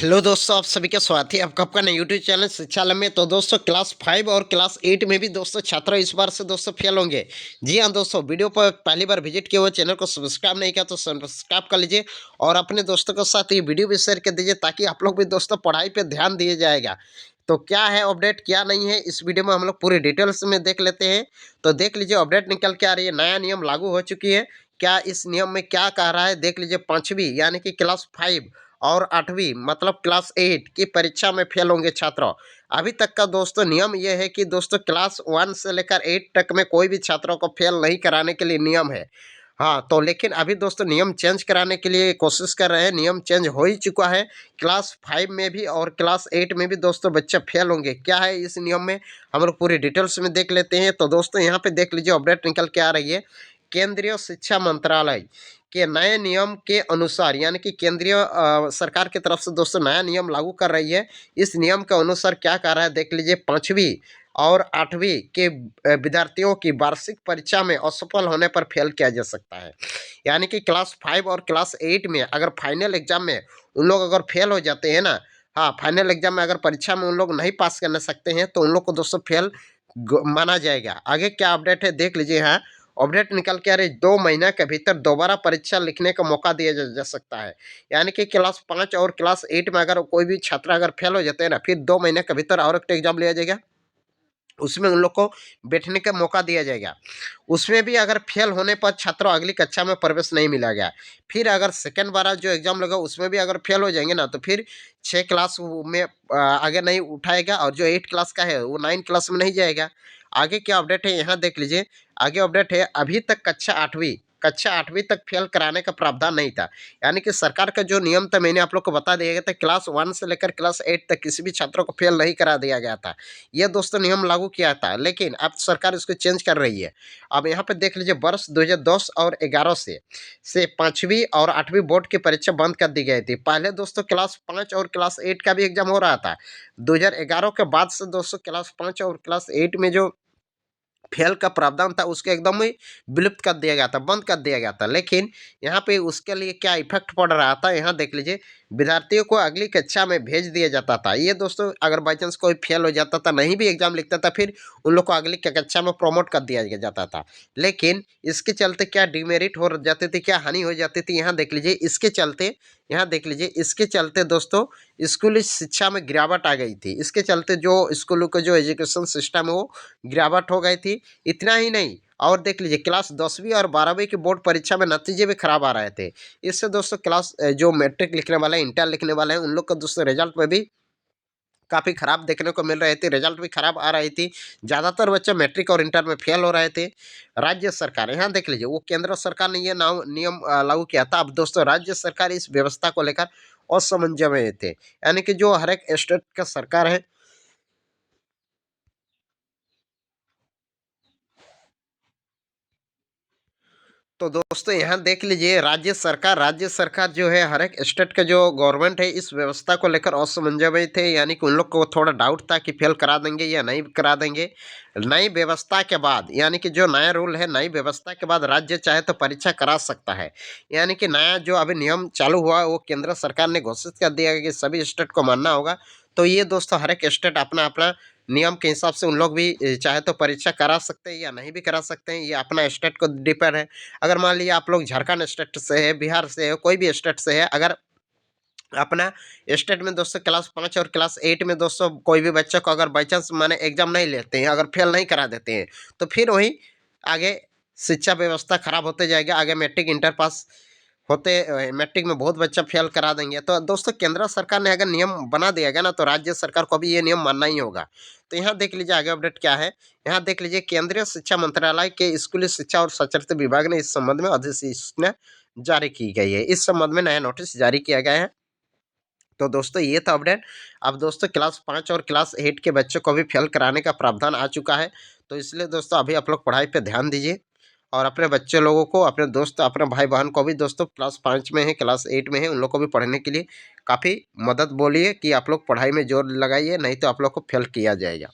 Hello दोस्तों, आप सभी का स्वागत है आपका अपना यूट्यूब चैनल शिक्षालय में। तो दोस्तों क्लास 5 और क्लास 8 में भी दोस्तों छात्र इस बार से दोस्तों फेल होंगे। जी हाँ दोस्तों, वीडियो पर पहली बार विजिट किए हुए चैनल को सब्सक्राइब नहीं किया तो सब्सक्राइब कर लीजिए और अपने दोस्तों के साथ ये वीडियो भी शेयर कर दीजिए ताकि आप लोग भी दोस्तों पढ़ाई पर ध्यान दिया जाएगा। तो क्या है अपडेट क्या नहीं है इस वीडियो में हम लोग पूरी डिटेल्स में देख लेते हैं। तो देख लीजिए अपडेट निकल के आ रही है, नया नियम लागू हो चुकी है। क्या इस नियम में क्या कह रहा है देख लीजिए। 5वीं यानी कि क्लास 5 और 8वीं मतलब क्लास 8 की परीक्षा में फेल होंगे छात्र। अभी तक का दोस्तों नियम यह है कि दोस्तों क्लास 1 से लेकर 8 तक में कोई भी छात्रों को फेल नहीं कराने के लिए नियम है। हाँ, तो लेकिन अभी दोस्तों नियम चेंज कराने के लिए कोशिश कर रहे हैं। नियम चेंज हो ही चुका है। क्लास 5 में भी और क्लास 8 में भी दोस्तों बच्चे फेल होंगे। क्या है इस नियम में हम लोग पूरी डिटेल्स में देख लेते हैं। तो दोस्तों यहाँ पे देख लीजिए अपडेट निकल के आ रही है। केंद्रीय शिक्षा मंत्रालय के नए नियम के अनुसार यानी कि केंद्रीय सरकार की तरफ से दोस्तों नया नियम लागू कर रही है। इस नियम के अनुसार क्या कह रहा है देख लीजिए। 5वीं और 8वीं के विद्यार्थियों की वार्षिक परीक्षा में असफल होने पर फेल किया जा सकता है। यानी कि क्लास 5 और क्लास 8 में अगर फाइनल एग्जाम में उन लोग अगर फेल हो जाते हैं ना, हाँ फाइनल एग्जाम में अगर परीक्षा में उन लोग नहीं पास करने सकते हैं तो उन लोग को दोस्तों फेल माना जाएगा। आगे क्या अपडेट है देख लीजिए। हाँ, अपडेट निकल के आ रही 2 महीने के भीतर दोबारा परीक्षा लिखने का मौका दिया जा सकता है। यानी कि क्लास 5 और क्लास 8 में अगर कोई भी छात्र अगर फेल हो जाते हैं ना, फिर 2 महीने के भीतर और एक एग्जाम लिया जाएगा। उसमें उन लोग को बैठने का मौका दिया जाएगा। उसमें भी अगर फेल होने पर छात्रों अगली कक्षा में प्रवेश नहीं मिलेगा। फिर अगर सेकंड बार जो एग्जाम लगा उसमें भी अगर फेल हो जाएंगे ना तो फिर 6 क्लास में आगे नहीं उठाएगा और जो 8 क्लास का है वो 9 क्लास में नहीं जाएगा। आगे क्या अपडेट है यहाँ देख लीजिए। आगे अपडेट है अभी तक कक्षा 8वीं तक फेल कराने का प्रावधान नहीं था। यानी कि सरकार का जो नियम था मैंने आप लोग को बता दिया गया था। क्लास 1 से लेकर क्लास 8 तक किसी भी छात्रों को फेल नहीं करा दिया गया था। यह दोस्तों नियम लागू किया था, लेकिन अब सरकार इसको चेंज कर रही है। अब यहाँ पे देख लीजिए वर्ष 2010 और 11 से 5वीं और 8वीं बोर्ड की परीक्षा बंद कर दी गई थी। पहले दोस्तों क्लास 5 और क्लास 8 का भी एग्जाम हो रहा था। 2011 के बाद से दोस्तों क्लास 5 और क्लास 8 में जो फेल का प्रावधान था उसको एकदम ही विलुप्त कर दिया गया था, बंद कर दिया गया था। लेकिन यहाँ पे उसके लिए क्या इफेक्ट पड़ रहा था यहाँ देख लीजिए। विद्यार्थियों को अगली कक्षा में भेज दिया जाता था। ये दोस्तों अगर बाई चांस कोई फेल हो जाता था, नहीं भी एग्जाम लिखता था, फिर उन लोग को अगली कक्षा में प्रमोट कर दिया जाता था। लेकिन इसके चलते क्या डिमेरिट हो जाती थी, क्या हानि हो जाती थी यहाँ देख लीजिए। इसके चलते यहाँ देख लीजिए, इसके चलते दोस्तों स्कूली शिक्षा में गिरावट आ गई थी। इसके चलते जो स्कूलों का जो एजुकेशन सिस्टम है वो गिरावट हो गई थी। इतना ही नहीं, और देख लीजिए क्लास 10वीं और 12वीं की बोर्ड परीक्षा में नतीजे भी खराब आ रहे थे। इससे दोस्तों क्लास जो मैट्रिक लिखने वाले हैं, इंटर लिखने वाले हैं, उन लोग का दोस्तों रिजल्ट में भी काफ़ी खराब देखने को मिल रहे थे। रिजल्ट भी खराब आ रही थी। ज़्यादातर बच्चे मैट्रिक और इंटर में फेल हो रहे थे। राज्य सरकार यहाँ देख लीजिए, वो केंद्र सरकार ने ये नियम लागू किया था। अब दोस्तों राज्य सरकार इस व्यवस्था को लेकर असमंजस में थे। यानी कि जो हर एक स्टेट का सरकार है, तो दोस्तों यहाँ देख लीजिए राज्य सरकार जो है हर एक स्टेट का जो गवर्नमेंट है इस व्यवस्था को लेकर असमंजस में थे। यानी कि उन लोग को थोड़ा डाउट था कि फेल करा देंगे या नहीं करा देंगे। नई व्यवस्था के बाद यानी कि जो नया रूल है, नई व्यवस्था के बाद राज्य चाहे तो परीक्षा करा सकता है। यानी कि नया जो अभी नियम चालू हुआ वो केंद्र सरकार ने घोषित कर दिया कि सभी स्टेट को मानना होगा। तो ये दोस्तों हर एक स्टेट अपना अपना नियम के हिसाब से उन लोग भी चाहे तो परीक्षा करा सकते हैं या नहीं भी करा सकते हैं। ये अपना स्टेट को डिपेंड है। अगर मान लीजिए आप लोग झारखंड स्टेट से है, बिहार से है, कोई भी स्टेट से है, अगर अपना स्टेट में दोस्तों क्लास 5 और क्लास 8 में दोस्तों कोई भी बच्चे को अगर बाई चांस माने एग्जाम नहीं लेते हैं, अगर फेल नहीं करा देते हैं, तो फिर वही आगे शिक्षा व्यवस्था खराब होते जाएगा। आगे मैट्रिक इंटर पास होते मैट्रिक में बहुत बच्चा फेल करा देंगे। तो दोस्तों केंद्र सरकार ने अगर नियम बना दिया गया ना तो राज्य सरकार को भी ये नियम मानना ही होगा। तो यहाँ देख लीजिए आगे अपडेट क्या है। यहाँ देख लीजिए केंद्रीय शिक्षा मंत्रालय के स्कूली शिक्षा और साक्षरता विभाग ने इस संबंध में अधिसूचना जारी की गई है। इस संबंध में नया नोटिस जारी किया गया है। तो दोस्तों ये था अपडेट। अब दोस्तों क्लास 5 और क्लास 8 के बच्चों को भी फेल कराने का प्रावधान आ चुका है। तो इसलिए दोस्तों अभी आप लोग पढ़ाई पे ध्यान दीजिए और अपने बच्चे लोगों को, अपने दोस्त, अपने भाई बहन को भी दोस्तों क्लास 5 में है, क्लास 8 में है, उन लोग को भी पढ़ने के लिए काफ़ी मदद बोलिए कि आप लोग पढ़ाई में जोर लगाइए, नहीं तो आप लोग को फेल किया जाएगा।